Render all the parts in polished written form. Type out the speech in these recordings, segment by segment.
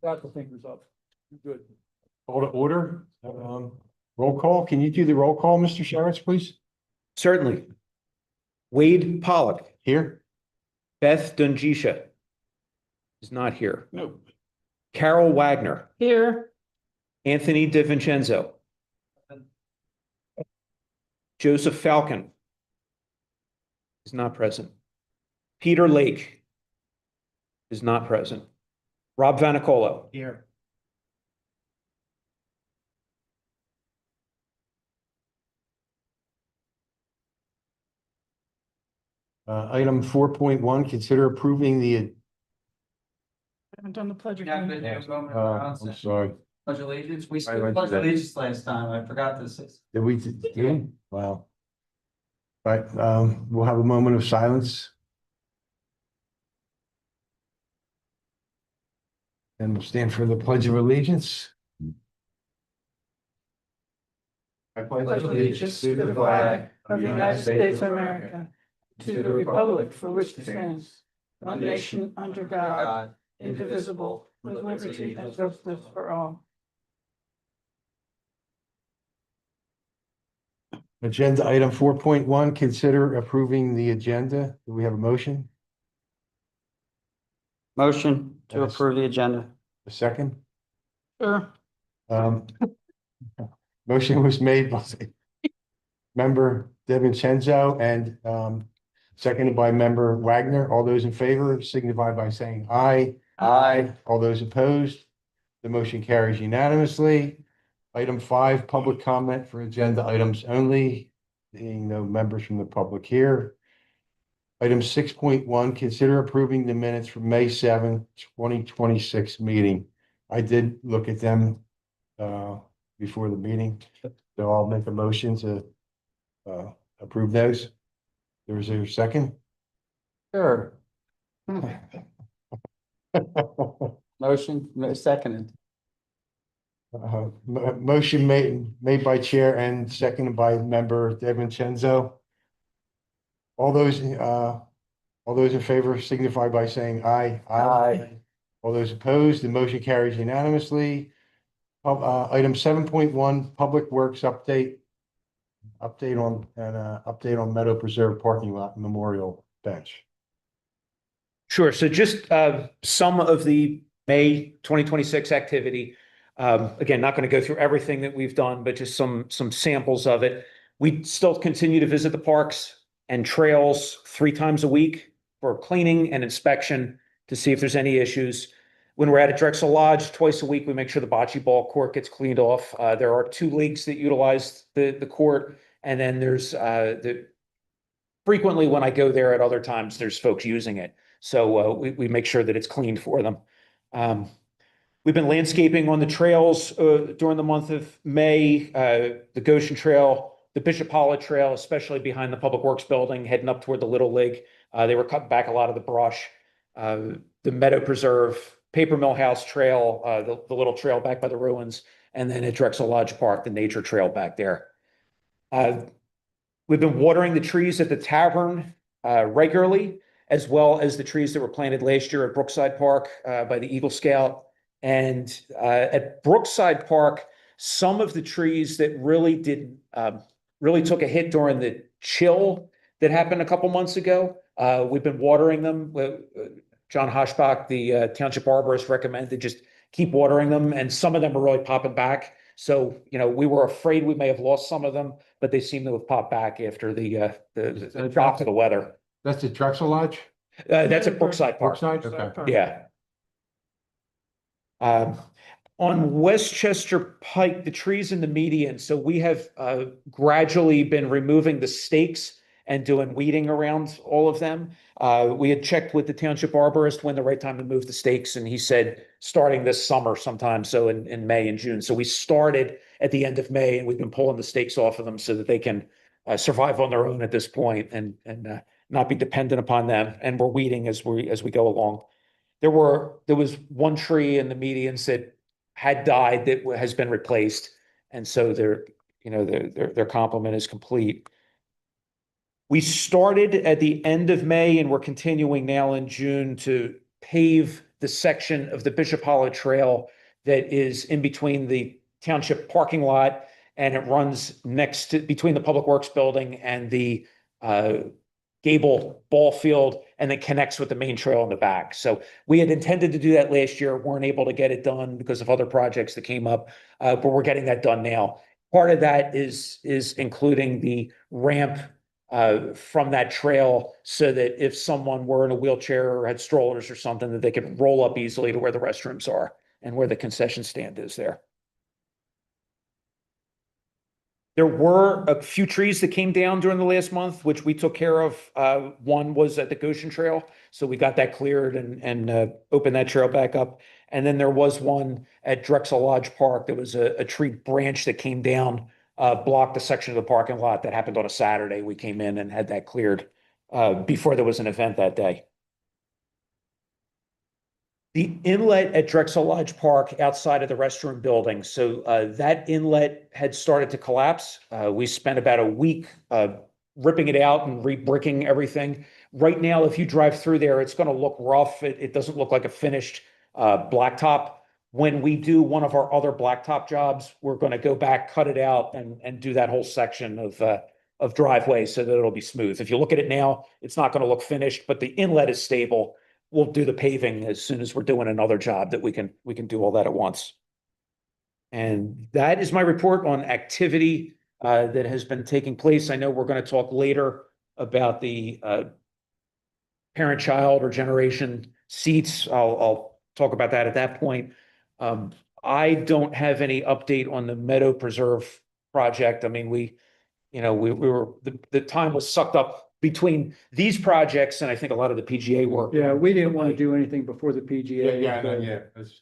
Got the fingers up. You're good. Call to order. Roll call. Can you do the roll call, Mr. Sharretts, please? Certainly. Wade Pollock, Here? Beth Dungisha is not here. No. Carol Wagner, Here. Anthony DiVincenzo, Joseph Falcon is not present. Peter Lake is not present. Rob Vanicolo. Here. Item 4.1, consider approving the, I haven't done the pledge. Yeah, again. but- I'm sorry. Pledge allegiance, we I skipped went pledge to that. allegiance last time, I forgot this. Did we, wow. Right, we'll have a moment of silence. And we'll stand for the Pledge of Allegiance. I Pledge allegiance to the flag of the United States of America, to the republic for which it stands, one nation under God, indivisible, with liberty and justice for all. Agenda item 4.1, consider approving the agenda. Do we have a motion? Motion to Yes. approve the agenda. A second? Sure. Um, motion was made by member DiVincenzo and seconded by member Wagner. All those in favor signify by saying aye. Aye. All those opposed? The motion carries unanimously. Item 5, public comment for agenda items only, being no members from the public here. Item 6.1, consider approving the minutes from May 7th, 2026 meeting. I did look at them before the meeting, so I'll make a motion to approve those. There's a second? Sure. Motion, seconded. Motion made by chair and seconded by member DiVincenzo. All those in favor signify by saying aye. Aye. All those opposed, the motion carries unanimously. Item 7.1, Public Works update. Update on Meadow Preserve parking lot memorial bench. Sure. So just some of the May 2026 activity. Again, not going to go through everything that we've done, but just some samples of it. We still continue to visit the parks and trails 3 times a week for cleaning and inspection to see if there's any issues. When we're at Drexel Lodge, twice a week, we make sure the bocce ball court gets cleaned off. There are 2 leagues that utilize the court, and then there's frequently when I go there at other times, there's folks using it. So we make sure that it's cleaned for them. We've been landscaping on the trails during the month of May, the Goshen Trail, the Bishop Holland Trail, especially behind the Public Works building, heading up toward the Little League. They were cutting back a lot of the brush. The Meadow Preserve, Paper Mill House Trail, the little trail back by the ruins, and then at Drexel Lodge Park, the nature trail back there. We've been watering the trees at the tavern regularly, as well as the trees that were planted last year at Brookside Park by the Eagle Scout. And at Brookside Park, some of the trees that really took a hit during the chill that happened a couple months ago, we've been watering them. John Hoshbach, the township arborist, recommended just keep watering them, and some of them are really popping back. So, we were afraid we may have lost some of them, but they seem to have popped back after the drop of the weather. That's the Drexel Lodge? That's at Brookside Park. Brookside? Okay. Yeah. On Westchester Pike, the trees in the median, so we have gradually been removing the stakes and doing weeding around all of them. We had checked with the township arborist when the right time to move the stakes, and he said starting this summer sometime, so in May and June. So we started at the end of May, and we've been pulling the stakes off of them so that they can survive on their own at this point and not be dependent upon them. And we're weeding as we go along. There was one tree in the medians that had died that has been replaced, and so their complement is complete. We started at the end of May, and we're continuing now in June to pave the section of the Bishop Hollow Trail that is in between the township parking lot, and it runs next to, between the Public Works building and the Gable ball field, and then connects with the main trail in the back. So we had intended to do that last year, weren't able to get it done because of other projects that came up, but we're getting that done now. Part of that is including the ramp from that trail, so that if someone were in a wheelchair or had strollers or something, that they could roll up easily to where the restrooms are and where the concession stand is there. There were a few trees that came down during the last month, which we took care of. One was at the Goshen Trail, so we got that cleared and opened that trail back up. And then there was one at Drexel Lodge Park. There was a tree branch that came down, blocked a section of the parking lot. That happened on a Saturday. We came in and had that cleared before there was an event that day. The inlet at Drexel Lodge Park outside of the restroom building. So that inlet had started to collapse. We spent about a week ripping it out and re-bricking everything. Right now, if you drive through there, it's going to look rough. It doesn't look like a finished blacktop. When we do one of our other blacktop jobs, we're going to go back, cut it out, and do that whole section of driveway so that it'll be smooth. If you look at it now, it's not going to look finished, but the inlet is stable. We'll do the paving as soon as we're doing another job that we can do all that at once. And that is my report on activity that has been taking place. I know we're going to talk later about the parent-child or generation seats. I'll talk about that at that point. I don't have any update on the Meadow Preserve project. I mean, we were the time was sucked up between these projects and I think a lot of the PGA work. Yeah, we didn't want to do anything before the PGA.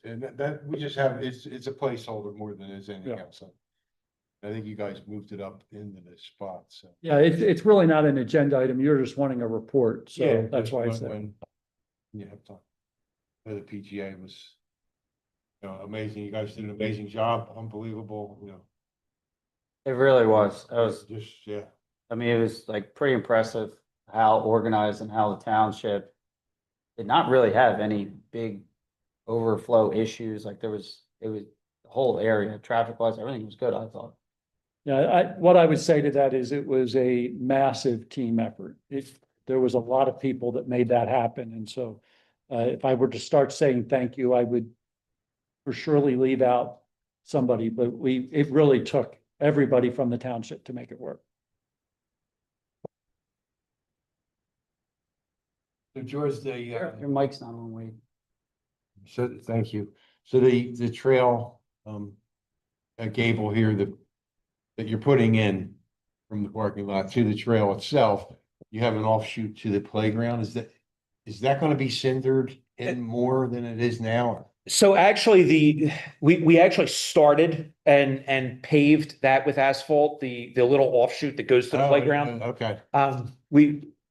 And that we just have, it's a placeholder more than it's anything Yeah. else. So I think you guys moved it up into this spot, so. Yeah, it's really not an agenda item. You're just wanting a report, so that's why it's there. Yeah, the PGA was, amazing. You guys did an amazing job, unbelievable, It really was. It was, just, yeah. I mean, it was like pretty impressive how organized and how the township did not really have any big overflow issues. Like it was the whole area, traffic wise, everything was good, I thought. Yeah, what I would say to that is it was a massive team effort. There was a lot of people that made that happen. And so if I were to start saying thank you, I would for surely leave out somebody, but it really took everybody from the township to make it work. So George, Your mic's not on, wait. so thank you. So the trail at Gable here that you're putting in from the parking lot to the trail itself, you have an offshoot to the playground. Is that going to be cindered in more than it is now? So actually we actually started and paved that with asphalt, the little offshoot that goes to the playground. Okay.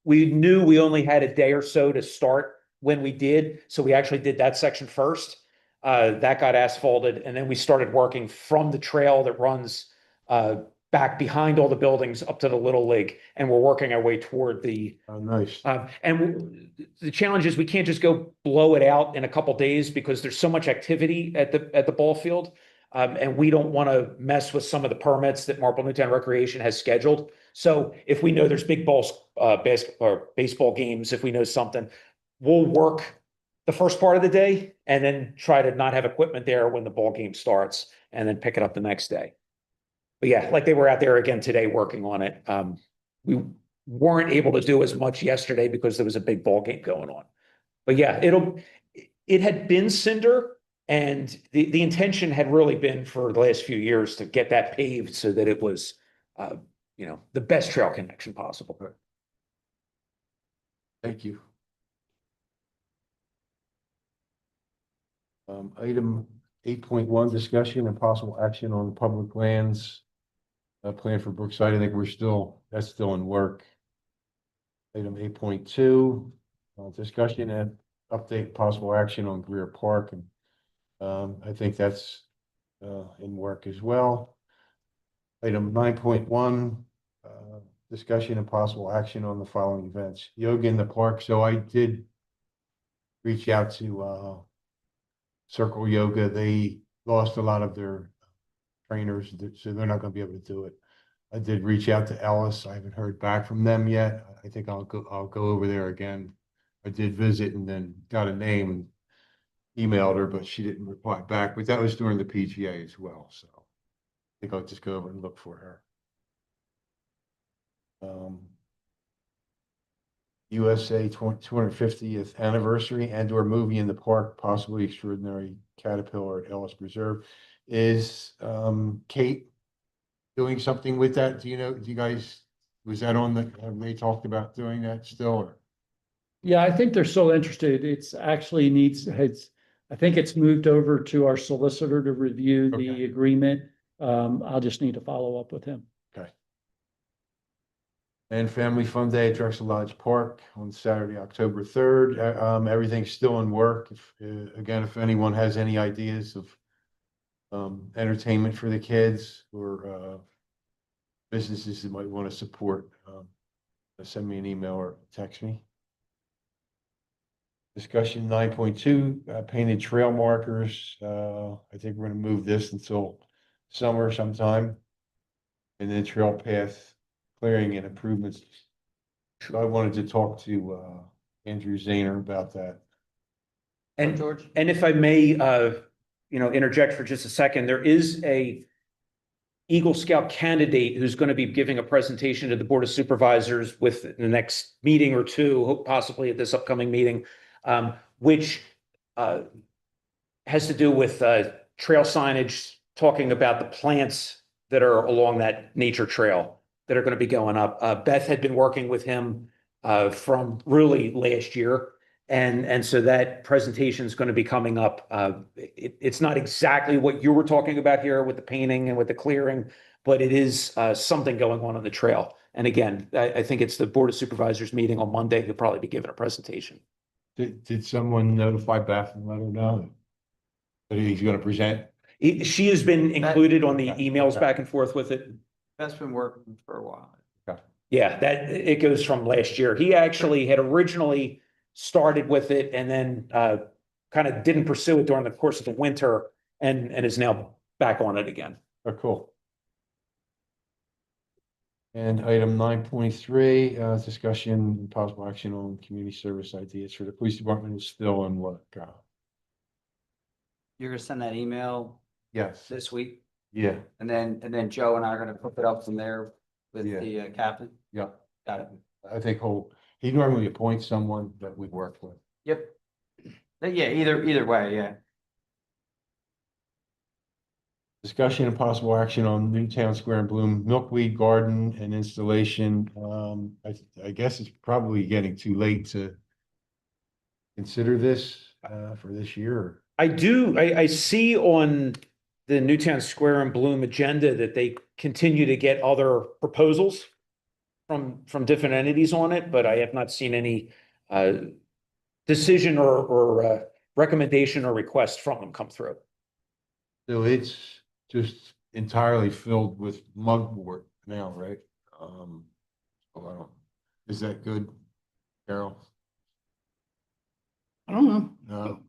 We knew we only had a day or so to start when we did, so we actually did that section first. That got asphalted, and then we started working from the trail that runs back behind all the buildings up to the Little League, and we're working our way toward the. Oh, nice. And the challenge is we can't just go blow it out in a couple days because there's so much activity at the ball field. And we don't want to mess with some of the permits that Marple Newtown Recreation has scheduled. So if we know there's big basketball or baseball games, if we know something, we'll work the first part of the day and then try to not have equipment there when the ball game starts and then pick it up the next day. But yeah, like they were out there again today working on it. We weren't able to do as much yesterday because there was a big ball game going on. But yeah, it had been cinder. And the intention had really been for the last few years to get that paved so that it was, the best trail connection possible. Thank you. Item 8.1, discussion and possible action on public lands. Plan for Brookside. I think that's still in work. Item 8.2, discussion and update possible action on Greer Park. And I think that's in work as well. Item 9.1, discussion and possible action on the following events. Yoga in the park. So I did reach out to Circle Yoga, they lost a lot of their trainers, so they're not gonna be able to do it. I did reach out to Ellis. I haven't heard back from them yet. I think I'll go over there again. I did visit and then got a name and emailed her, but she didn't reply back. But that was during the PGA as well, so I think I'll just go over and look for her. USA 250th anniversary and or movie in the park, possibly extraordinary caterpillar at Ellis Preserve. Is Kate doing something with that? Do you know, do you guys, was that on the, have they talked about doing that still or? Yeah, I think they're so interested. It's actually I think it's moved over to our solicitor to review the Okay. agreement. I'll just need to follow up with him. And Family Fun Day at Drexel Lodge Park on Saturday, October 3rd. Everything's still in work. Again, if anyone has any ideas of entertainment for the kids or businesses that might want to support, send me an email or text me. Discussion 9.2, painted trail markers. I think we're going to move this until summer sometime. And then trail path clearing and improvements. So I wanted to talk to Andrew Zahner about that. And George? And if I may, interject for just a second, there is a Eagle Scout candidate who's going to be giving a presentation to the Board of Supervisors with the next meeting or two, possibly at this upcoming meeting, which has to do with trail signage, talking about the plants that are along that nature trail that are going to be going up. Beth had been working with him from really last year. And so that presentation is going to be coming up. It's not exactly what you were talking about here with the painting and with the clearing, but it is something going on the trail. And again, I think it's the Board of Supervisors meeting on Monday. He'll probably be giving a presentation. Did someone notify Beth and let her know that he's going to present? She has been included on the Okay. emails Okay. back and forth with it. That's been working for a while. Yeah, that it goes from last year. He actually had originally started with it and then kind of didn't pursue it during the course of the winter and is now back on it again. Oh, cool. And item 9.3, discussion and possible action on community service ideas for the police department is still in work. You're gonna send that email Yes, this week, yeah, and then Joe and I are gonna put it up from there with Yeah. the captain. yeah. Got it. I think he normally appoints someone that we work with. Yep. Yeah, either way, yeah. Discussion and possible action on Newtown Square and Bloom Milkweed Garden and installation. I guess it's probably getting too late to consider this for this year. I see on the Newtown Square and Bloom agenda that they continue to get other proposals from different entities on it, but I have not seen any decision or recommendation or request from them come through. So it's just entirely filled with mugboard now, right? Is that good, Carol? I don't know. No,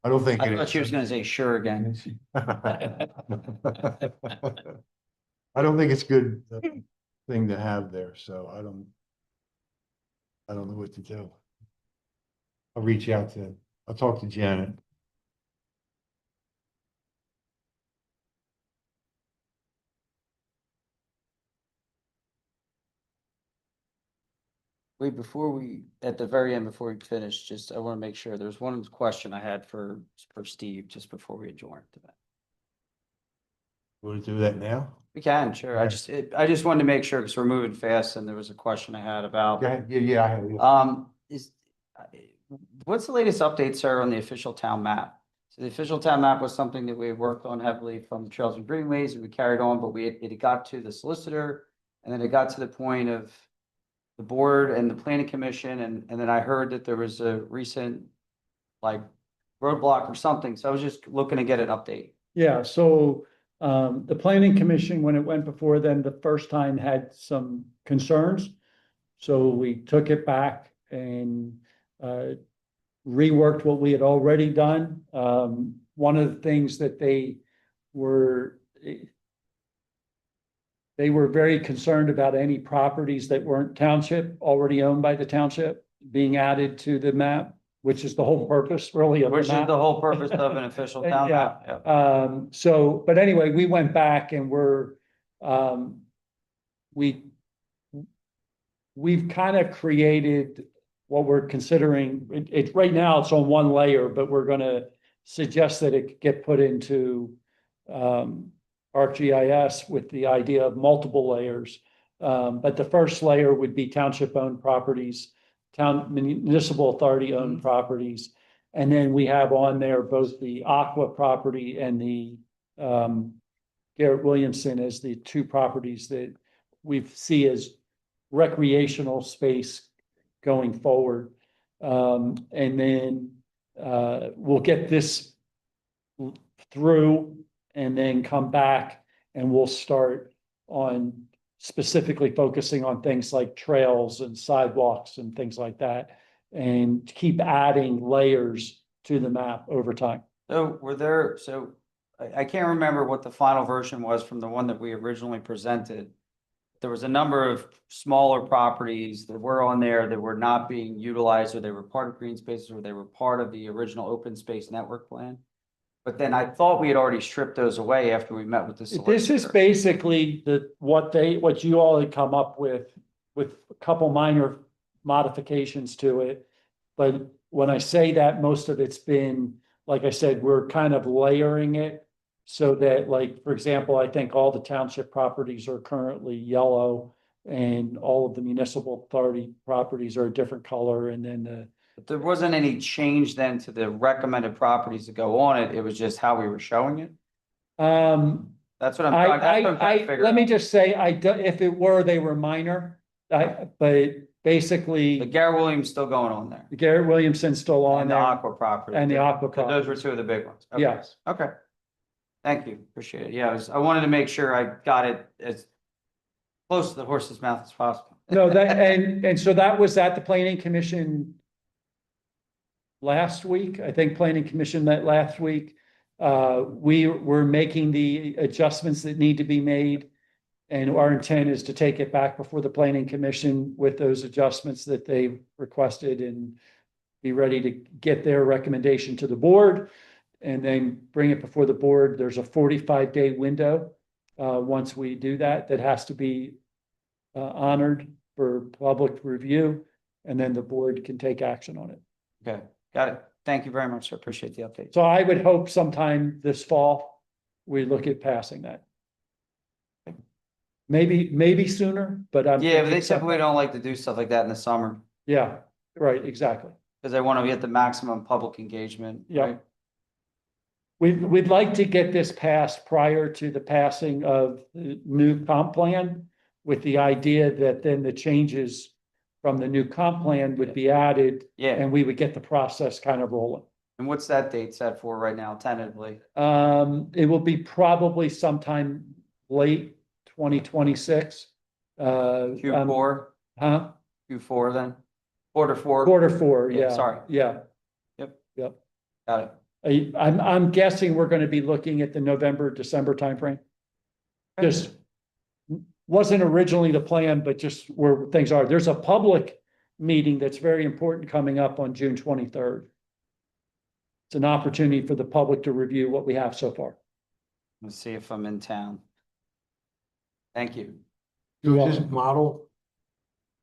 I don't think I it thought is. she was gonna say sure again. I don't think it's good thing to have there, so I don't know what to do. I'll talk to Janet. Wait, at the very end, before we finish, I want to make sure, there's one question I had for Steve, just before we adjourn today. Want to do that now? We can, sure. I just wanted to make sure, because we're moving fast, and there was a question I had about. Go ahead. Yeah, I have. Yeah. What's the latest update, sir, on the official town map? So the official town map was something that we had worked on heavily from the Trails and Greenways, and we carried on, but it got to the solicitor, and then it got to the point of the board and the planning commission, and then I heard that there was a recent roadblock or something, so I was just looking to get an update. Yeah, so the planning commission, when it went before them the first time, had some concerns. So we took it back and reworked what we had already done. One of the things that they were very concerned about any properties that weren't township, already owned by the township, being added to the map, which is the whole purpose really of the Which is map. the whole purpose of an official town Yeah. map. Yeah. So, but anyway, we went back and we've kind of created what we're considering, right now it's on one layer, but we're gonna suggest that it get put into ArcGIS with the idea of multiple layers. But the first layer would be township-owned properties, municipal authority-owned properties. And then we have on there both the Aqua property and the Garrett Williamson as the two properties that we see as recreational space going forward. And then we'll get this through and then come back and we'll start on specifically focusing on things like trails and sidewalks and things like that, and keep adding layers to the map over time. So I can't remember what the final version was from the one that we originally presented. There was a number of smaller properties that were on there that were not being utilized, or they were part of green spaces, or they were part of the original open space network plan. But then I thought we had already stripped those away after we met with the solicitor. This is basically what you all had come up with a couple minor modifications to it. But when I say that, most of it's been, like I said, we're kind of layering it so that, like, for example, I think all the township properties are currently yellow and all of the municipal authority properties are a different color. And then But there wasn't any change then to the recommended properties that go on it. It was just how we were showing it. That's what I'm trying to figure let me out. just say, if it were, they were minor. But The basically, Garrett Williams still going on there. Garrett Williamson's still on And the there. Aqua property. And the Aqua So those were property. two of the big ones. Okay. Yes. Okay. Thank you. Appreciate it. Yeah, I wanted to make sure I got it as close to the horse's mouth as possible. No, and so that was at the planning commission last week. I think planning commission met last week. We were making the adjustments that need to be made. And our intent is to take it back before the planning commission with those adjustments that they requested and be ready to get their recommendation to the board and then bring it before the board. There's a 45-day window. Once we do that, that has to be honored for public review, and then the board can take action on it. Okay, got it. Thank you very much. I appreciate the update. So I would hope sometime this fall, we look at passing that. Maybe sooner, but I'm. Yeah, but they typically don't like to do stuff like that in the summer Yeah, right, exactly. because they want to get the maximum public engagement. Yeah. Right? We'd like to get this passed prior to the passing of the new comp plan, with the idea that then the changes from the new comp plan would be added Yeah. and we would get the process kind of rolling. And what's that date set for right now, tentatively? It will be probably sometime late 2026. Q4, Huh? Q4 then? Quarter 4? Q4, Yeah, yeah. sorry. Yeah. Yep. Yep. Got it. I'm guessing we're gonna be looking at the November, December timeframe. Just wasn't originally the plan, but just where things are. There's a public meeting that's very important coming up on June 23rd. It's an opportunity for the public to review what we have so far. Let's see if I'm in town. Thank you. Does this model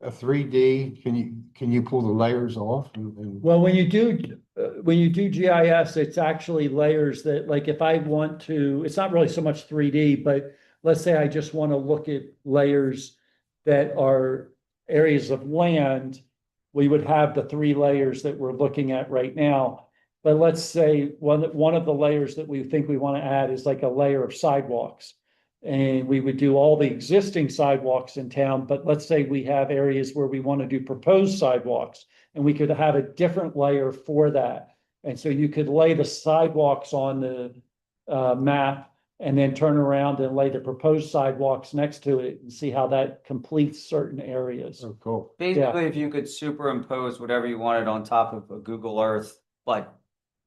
a 3D, can you pull the layers off and Well, when you do GIS, it's actually layers that, like, if I want to, it's not really so much 3D, but let's say I just want to look at layers that are areas of land, we would have the 3 layers that we're looking at right now. But let's say one of the layers that we think we want to add is like a layer of sidewalks. And we would do all the existing sidewalks in town, but let's say we have areas where we want to do proposed sidewalks, and we could have a different layer for that. And so you could lay the sidewalks on the map and then turn around and lay the proposed sidewalks next to it and see how that completes certain areas. Oh, cool. Basically, if you could superimpose whatever you wanted on top of a Google Earth, but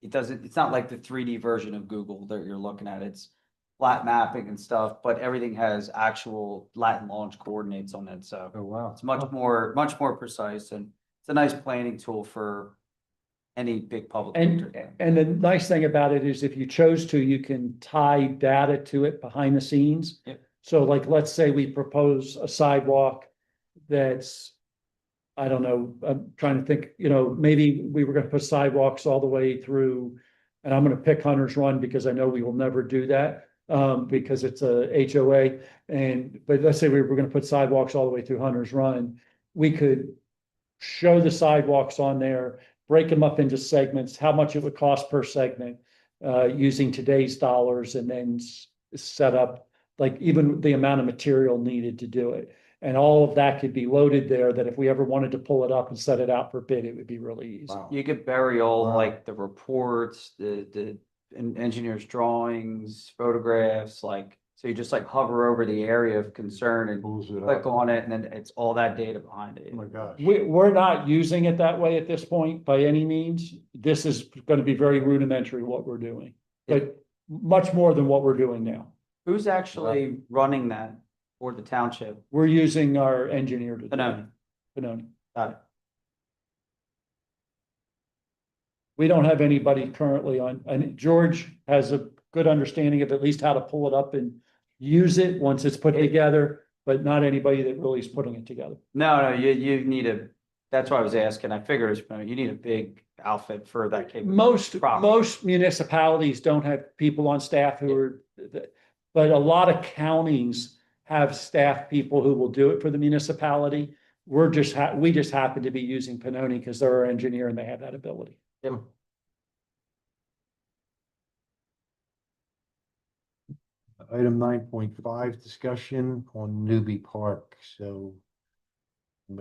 it's not like the 3D version of Google that you're looking at. It's flat mapping and stuff, but everything has actual Latin launch coordinates on it. So Oh, wow. it's much more precise, and it's a nice planning tool for any big public. And the nice thing about it is if you chose to, you can tie data to it behind the scenes. Yep. So like, let's say we propose a sidewalk that's, I don't know, I'm trying to think, maybe we were gonna put sidewalks all the way through, and I'm gonna pick Hunter's Run because I know we will never do that, because it's a HOA. But let's say we were gonna put sidewalks all the way through Hunter's Run, we could show the sidewalks on there, break them up into segments, how much it would cost per segment, using today's dollars, and then set up like even the amount of material needed to do it. And all of that could be loaded there, that if we ever wanted to pull it up and set it out for bid, it would be really easy. Wow. You could bury all Wow. like the reports, the engineer's drawings, photographs, like, so you just like hover over the area of concern and Pulls it click up. on it, and then it's all that data behind it. Oh, my gosh. We're not using it that way at this point by any means. This is going to be very rudimentary what we're doing, but much more than what we're doing now. Who's actually running that for the township? We're using our engineer to do Benoni. it. Benoni. Got it. We don't have anybody currently on, and George has a good understanding of at least how to pull it up and use it once it's put together, but not anybody that really is putting it together. No, you need that's why I was asking. I figured you need a big outfit for that capability. Most municipalities don't have people on staff who are, but a lot of counties have staff people who will do it for the municipality. We just happen to be using Benoni because they're our engineer and they have that ability. Yep. Item 9.5, discussion on Newby Park. So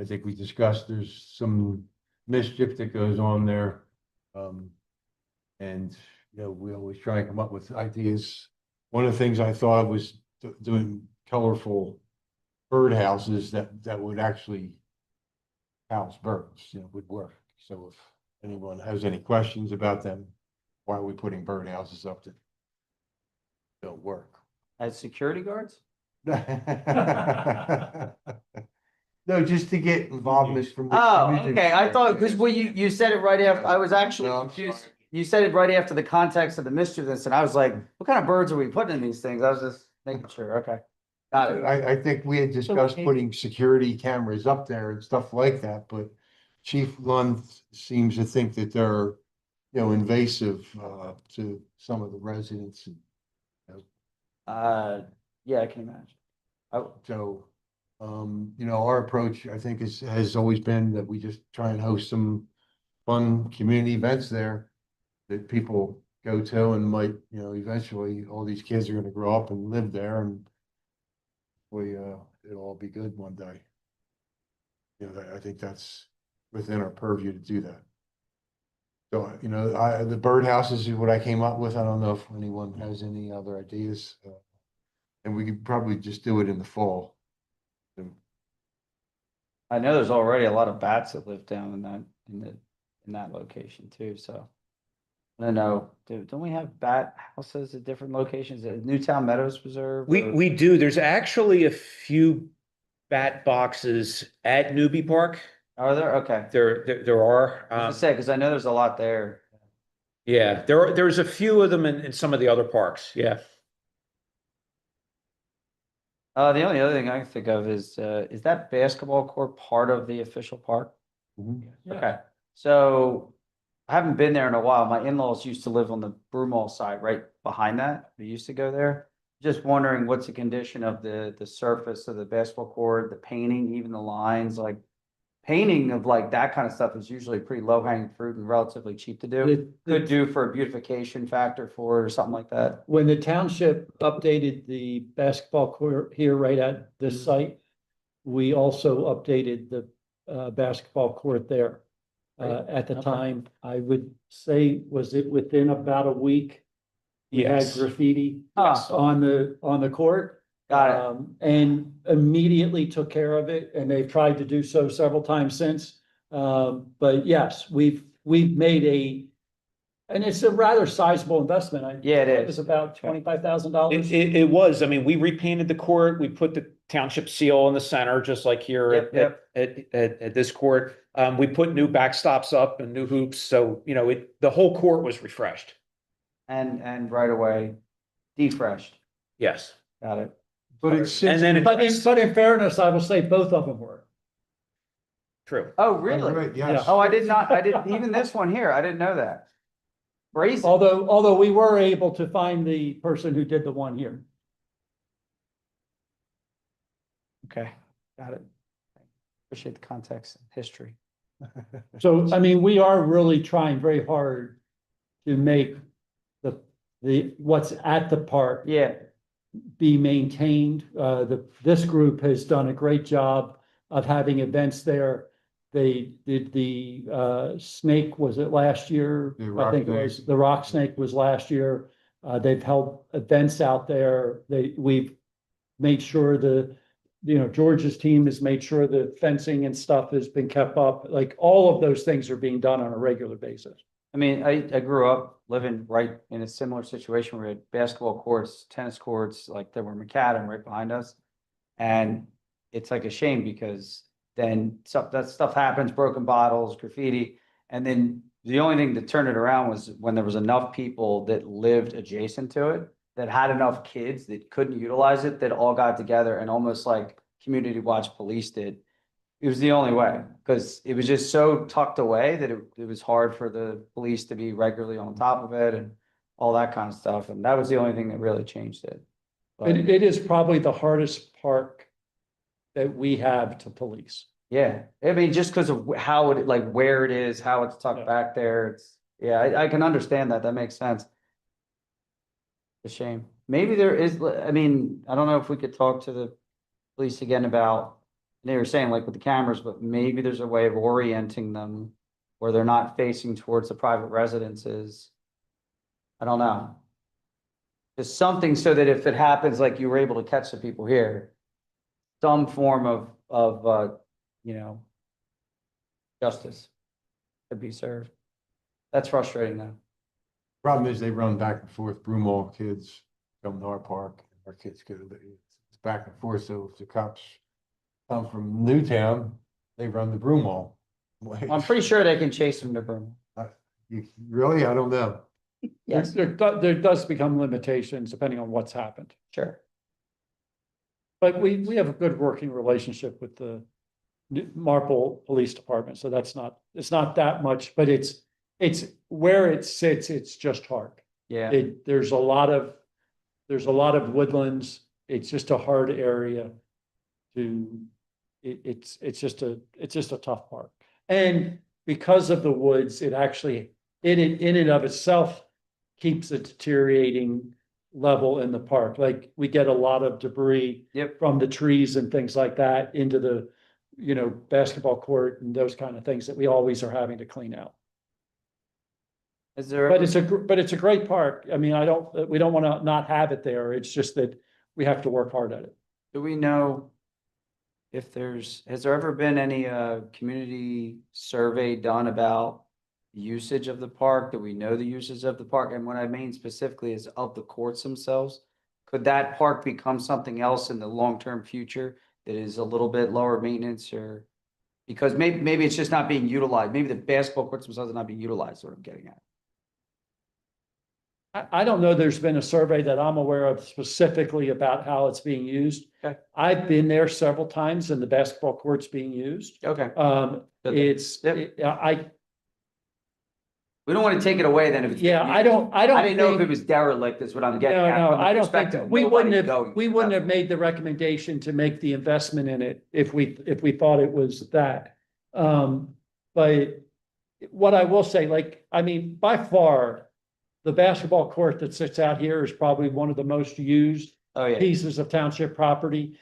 I think we discussed there's some mischief that goes on there. And, we always try and come up with ideas. One of the things I thought was doing colorful bird houses that would actually house birds, would work. So if anyone has any questions about them, why are we putting bird houses up that don't work? As security guards? No, just to get involvement from. the Oh, community. okay. I thought, because you said it right after, I was actually No, I'm confused. sorry. You said it right after the context of the mischievousness, and I was like, what kind of birds are we putting in these things? I was just making sure. Okay. Got it. I think we had discussed putting security cameras up there and stuff like that, but Chief Lund seems to think that they're, invasive, to some of the residents. Yeah, I can imagine. Oh, So, our approach, I think, has always been that we just try and host some fun community events there that people go to and might, eventually all these kids are gonna grow up and live there, and it'll all be good one day. I think that's within our purview to do that. So, the birdhouses is what I came up with. I don't know if anyone has any other ideas. And we could probably just do it in the fall. I know there's already a lot of bats that live down in that location too, so. I don't know, don't we have bat houses at different locations, at Newtown Meadows Preserve? We do. There's actually a few bat boxes at Newby Park. Are there? Okay. There are. I was gonna say, because I know there's a lot there. Yeah, there's a few of them in some of the other parks. Yeah. The only other thing I can think of is that basketball court part of the official park? Okay, so I haven't been there in a while. My in-laws used to live on the Broomall side, right behind that. We used to go there. Just wondering what's the condition of the surface of the basketball court, the painting, even the lines, like painting of like that kind of stuff is usually pretty low hanging fruit and relatively cheap to do. Could do for a beautification factor for it or something like that. When the township updated the basketball court here right at this site, we also updated the basketball court there. At the Okay. time, I would say, was it within about a week We had Yes. graffiti Yes. on the court. Got it. And immediately took care of it, and they've tried to do so several times since. But yes, we've made and it's a rather sizable investment. Yeah, it It is. was about $25,000. It was, I mean, we repainted the court, we put the township seal in the center, just like here Yep, at this court. We put new backstops up and new hoops, so, you know, the whole court was refreshed. And right away, defreshed. Yes. Got it. But it's. And then But in fairness, I will say both of them were. True. Oh, Right, really? yes. Oh, I didn't, even this one here, I didn't know that. Brazen. Although we were able to find the person who did the one here. Okay, got it. Appreciate the context and history. So, I mean, we are really trying very hard to make what's at the park Yeah, be maintained. This group has done a great job of having events there. They did the snake, was it last year? The I rock think it snake. was, the rock snake was last year. They've held events out there. We've made sure George's team has made sure the fencing and stuff has been kept up. Like, all of those things are being done on a regular basis. I mean, I grew up living right in a similar situation where we had basketball courts, tennis courts, like there were macadam right behind us. And it's like a shame because then that stuff happens, broken bottles, graffiti. And then the only thing that turned it around was when there was enough people that lived adjacent to it, that had enough kids that couldn't utilize it, that all got together and almost like Community Watch Police did. It was the only way, because it was just so tucked away that it was hard for the police to be regularly on top of it and all that kind of stuff. And that was the only thing that really changed it. But It is probably the hardest park that we have to police. yeah, I mean, just because of how it, like where it is, how it's tucked Yeah. back there, I can understand that. That makes sense. A shame. Maybe there is, I mean, I don't know if we could talk to the police again about, they were saying like with the cameras, but maybe there's a way of orienting them where they're not facing towards the private residences. I don't know. Just something so that if it happens, like you were able to catch the people here, some form of justice could be served. That's frustrating though. Problem is they run back and forth, Broomall kids come to our park, our kids go to it's back and forth, so if the cops come from Newtown, they run the Broomall. I'm pretty sure they can chase them to Burma. Really? I don't know. Yes, There does become limitations depending on what's happened. sure. But we have a good working relationship with the Marple Police Department, so it's not that much, but it's where it sits, it's just hard. Yeah, There's a lot of woodlands. It's just a hard area it's just a tough park. And because of the woods, it actually, in and of itself, keeps a deteriorating level in the park. Like, we get a lot of debris Yep. from the trees and things like that into the, basketball court and those kind of things that we always are having to clean out. is there? But it's a great park. I mean, we don't want to not have it there. It's just that we have to work hard at it. Do we know if has there ever been any community survey done about usage of the park? Do we know the uses of the park? And what I mean specifically is of the courts themselves. Could that park become something else in the long-term future that is a little bit lower maintenance, or because maybe it's just not being utilized? Maybe the basketball courts themselves are not being utilized, is what I'm getting at. I don't know, there's been a survey that I'm aware of specifically about how it's being used. Okay. I've been there several times and the basketball court's being used. Okay. Good. Yep. We don't want to take it away then. If it's Yeah, being I don't I didn't know if think- it was derelict is what I'm getting No, at. no, from the I don't think, perspective we nobody's wouldn't going have, we wouldn't have made the recommendation to make the investment in it if we thought it was that. But what I will say, like, I mean, by far, the basketball court that sits out here is probably one of the most used Oh, yeah. pieces of township property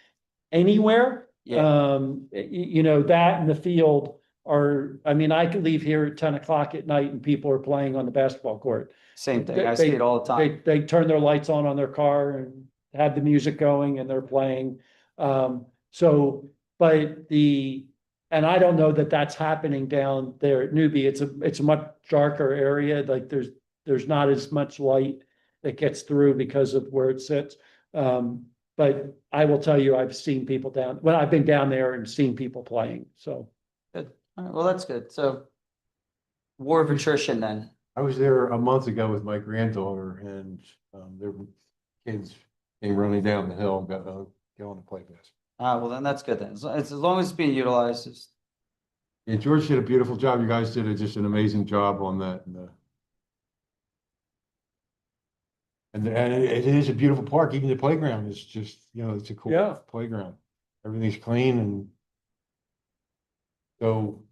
anywhere. Yeah. That and the field I mean, I could leave here at 10 o'clock at night and people are playing on the basketball court. Same thing. I see it all the time. They turn their lights on their car and have the music going and they're playing. But and I don't know that that's happening down there at Newbie. It's a much darker area. Like there's not as much light that gets through because of where it sits. But I will tell you, I've seen people I've been down there and seen people playing, so. Good. All right, well, that's good. So war of attrition then. I was there a month ago with my granddaughter and their kids came running down the hill and going to play basketball. Well, then that's good then. As long as it's being utilized, Yeah, George did a beautiful job. You guys did just an amazing job on that. And it is a beautiful park. Even the playground is just, it's a cool Yeah. playground. Everything's clean and so,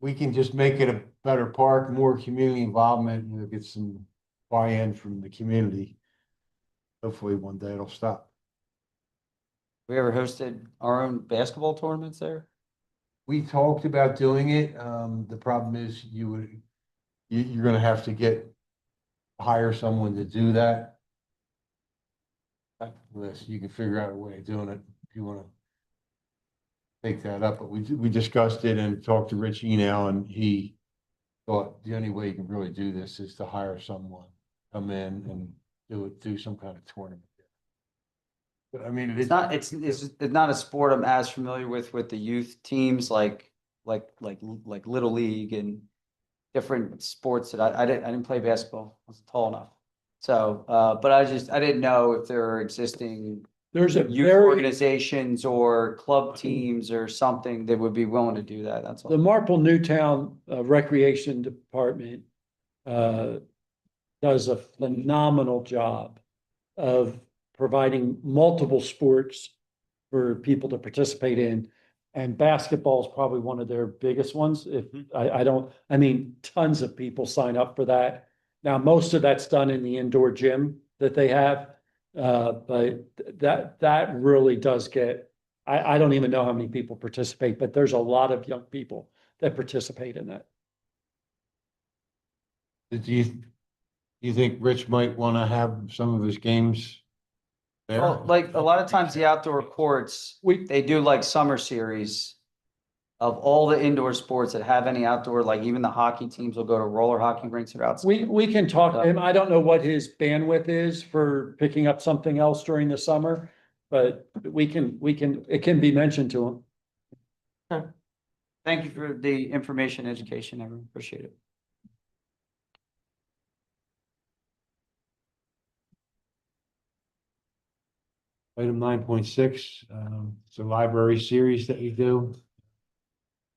we can just make it a better park, more community involvement, get some buy-in from the community. Hopefully one day it'll stop. we ever hosted our own basketball tournaments there? We talked about doing it. The problem is you're gonna have to hire someone to do that. Unless you can figure out a way of doing it, if you wanna take that up, but we discussed it and talked to Rich Enow, and he thought the only way you can really do this is to hire someone, come in and do some kind of tournament. But I mean, It's not a sport I'm as familiar with the youth teams like Little League and different sports that I didn't play basketball. I wasn't tall enough. So, but I didn't know if there are existing There's a youth organizations or club teams or something that would be willing to do that. That's the all. Marple Newtown Recreation Department does a phenomenal job of providing multiple sports for people to participate in. And basketball is probably one of their biggest ones. I mean, tons of people sign up for that. Now, most of that's done in the indoor gym that they have. But that really does I don't even know how many people participate, but there's a lot of young people that participate in that. Do you think Rich might want to have some of his games there? Well, like a lot of times the outdoor courts, they do like summer series of all the indoor sports that have any outdoor, like even the hockey teams will go to roller hockey rinks that are outside. We can talk to him. I don't know what his bandwidth is for picking up something else during the summer, but it can be mentioned to him. Thank you for the information, education, everyone. Appreciate it. Item 9.6, it's a library series that we do.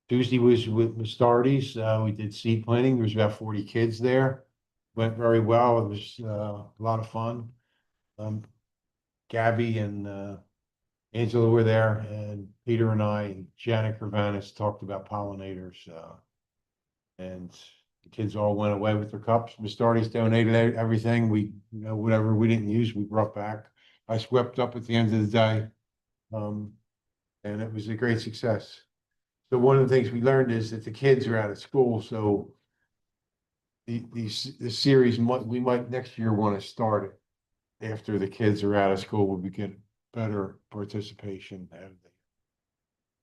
Tuesday was with Mastardies. We did seed planting. There was about 40 kids there. Went very well. It was a lot of fun. Gabby and Angela were there, and Peter and I and Janet Gravanis talked about pollinators. And the kids all went away with their cups. Mastardies donated everything. Whatever we didn't use, we brought back. I swept up at the end of the day, and it was a great success. So one of the things we learned is that the kids are out of school, so the series we might next year want to start it after the kids are out of school. We get better participation out of the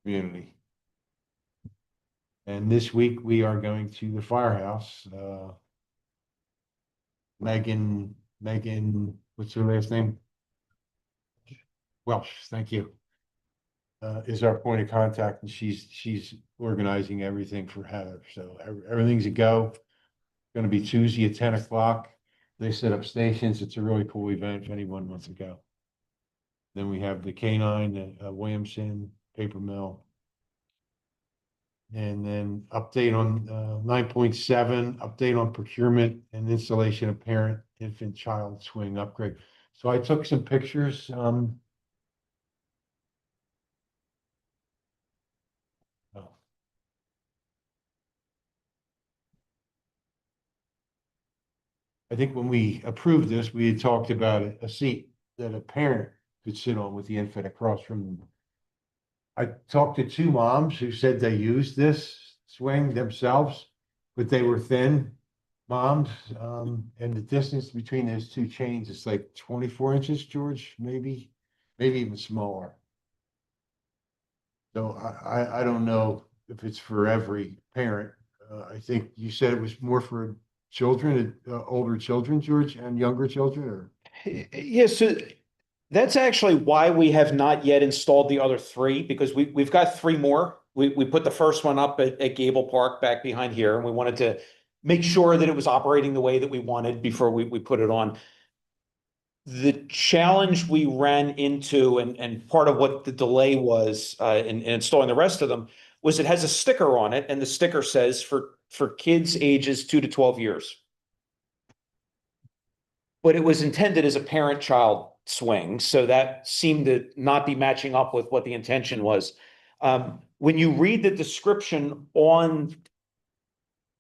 community. And this week we are going to the firehouse. Megan, what's her last name? Welsh, thank you. Is our point of contact, and she's organizing everything for Heather. So everything's a go. Going to be Tuesday at 10 o'clock. They set up stations. It's a really cool event if anyone wants to go. Then we have the K9 at Williamson Paper Mill. And then update on 9.7, update on procurement and installation of parent, infant, child swing upgrade. So I took some pictures. I think when we approved this, we had talked about a seat that a parent could sit on with the infant across from them. I talked to two moms who said they used this swing themselves, but they were thin moms. And the distance between those two chains is like 24 inches, George, maybe even smaller. So I don't know if it's for every parent. I think you said it was more for children, older children, George, and younger children, or? Yes, so that's actually why we have not yet installed the other three, because we've got three more. We put the first one up at Gable Park back behind here, and we wanted to make sure that it was operating the way that we wanted before we put it on. The challenge we ran into, and part of what the delay was in installing the rest of them, was it has a sticker on it, and the sticker says for kids ages 2 to 12 years. But it was intended as a parent-child swing, so that seemed to not be matching up with what the intention was. When you read the description on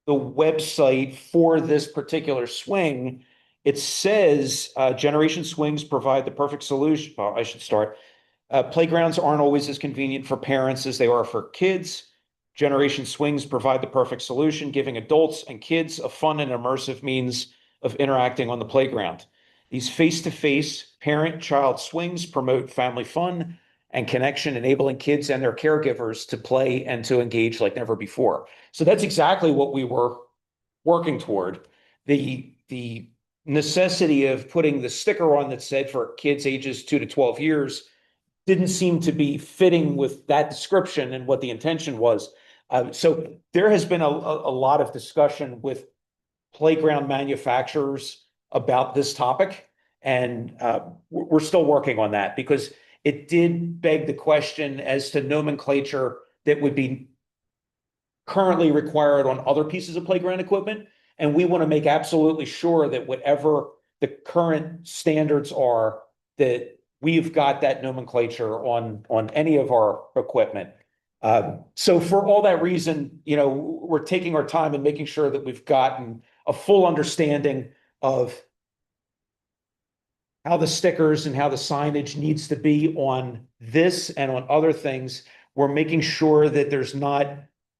the website for this particular swing, it says generation swings provide the perfect solution. Well, I should start. Playgrounds aren't always as convenient for parents as they are for kids. Generation swings provide the perfect solution, giving adults and kids a fun and immersive means of interacting on the playground. These face-to-face parent-child swings promote family fun and connection, enabling kids and their caregivers to play and to engage like never before. So that's exactly what we were working toward. The necessity of putting the sticker on that said for kids ages 2 to 12 years didn't seem to be fitting with that description and what the intention was. So there has been a lot of discussion with playground manufacturers about this topic, and we're still working on that because it did beg the question as to nomenclature that would be currently required on other pieces of playground equipment. And we want to make absolutely sure that whatever the current standards are, that we've got that nomenclature on any of our equipment. So for all that reason, we're taking our time and making sure that we've gotten a full understanding of how the stickers and how the signage needs to be on this and on other things. We're making sure that there's not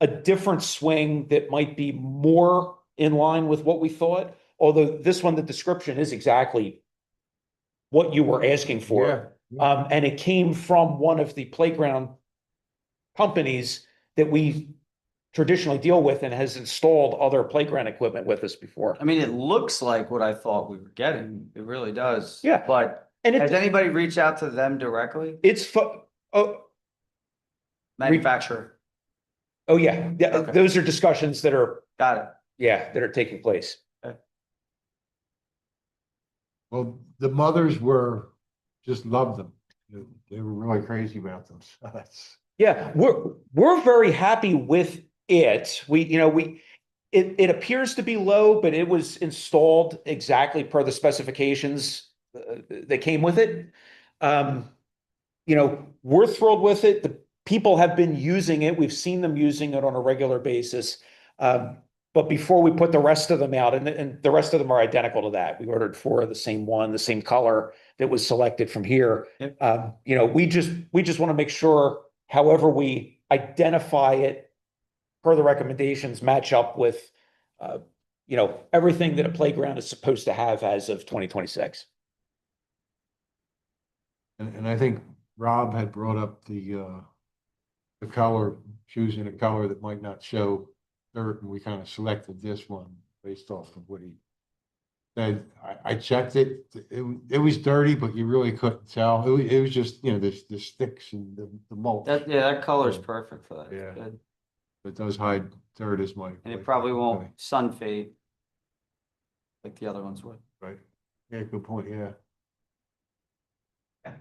a different swing that might be more in line with what we thought. Although this one, the description is exactly what you were asking for. Yeah. And it came from one of the playground companies that we traditionally deal with and has installed other playground equipment with us before. I mean, it looks like what I thought we were getting. It really does. Yeah. But And has anybody reached out to them directly? Manufacturer. Oh, yeah. Yeah. Okay. Those are discussions that are, Got it. that are taking place. Well, the mothers just loved them. They were really crazy about them. So that's. Yeah, we're very happy with it. It appears to be low, but it was installed exactly per the specifications that came with it. We're thrilled with it. The people have been using it. We've seen them using it on a regular basis. But before we put the rest of them out, and the rest of them are identical to that. We ordered 4 of the same one, the same color that was selected from here. Yep. We just want to make sure, however we identify it per the recommendations, match up with everything that a playground is supposed to have as of 2026. And I think Rob had brought up the color, choosing a color that might not show dirt, and we kind of selected this one based off of what he said. I checked it. It was dirty, but you really couldn't tell. It was just, the sticks and the mulch. That color is perfect for that. Yeah. Good. It does hide dirt as my. And it probably won't sun fade like the other ones would. Right. Yeah, good point. Yeah.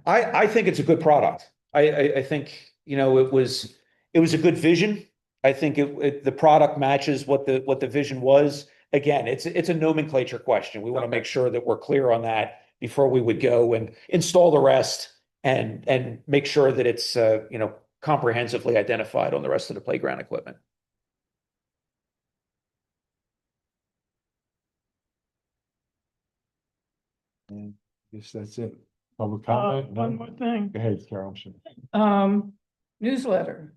I think it's a good product. I think, it was a good vision. I think the product matches what the vision was. Again, it's a nomenclature question. We want to make sure that we're clear on that before we would go and install the rest and make sure that it's comprehensively identified on the rest of the playground equipment. And I guess that's it. Public comment? One more thing. Go ahead, Carol. I'm sorry. newsletter.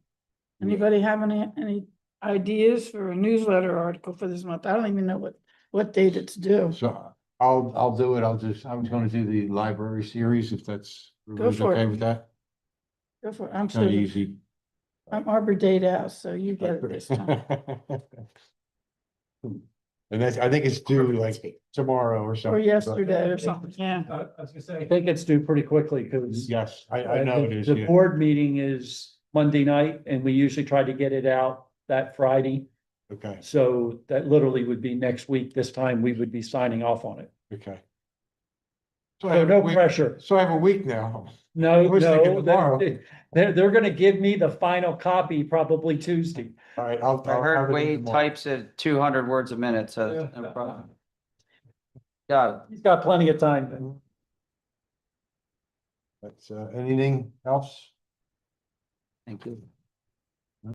Anybody have any ideas for a newsletter article for this month? I don't even know what date it's due. So I'll do it. I was gonna do the library series if that's, everybody's for it. okay with that? Go for it. I'm It's not still, easy. I'm Arbor Day out, so you get it this time. And that's, I think it's due like tomorrow or something. Or yesterday or something, yeah. I was gonna say, I think it's due pretty quickly because. Yes, I know it is. The yeah. board meeting is Monday night and we usually try to get it out that Friday. Okay, So that literally would be next week. This time we would be signing off on it. okay. So I So have a no week- pressure. So I have a week now. No, I was thinking no, tomorrow. they're gonna give me the final copy probably Tuesday. All right, I'll I have heard it in Wade tomorrow. types at 200 words a minute, so no problem. Got it. He's got plenty of time. That's, anything else? Thank you.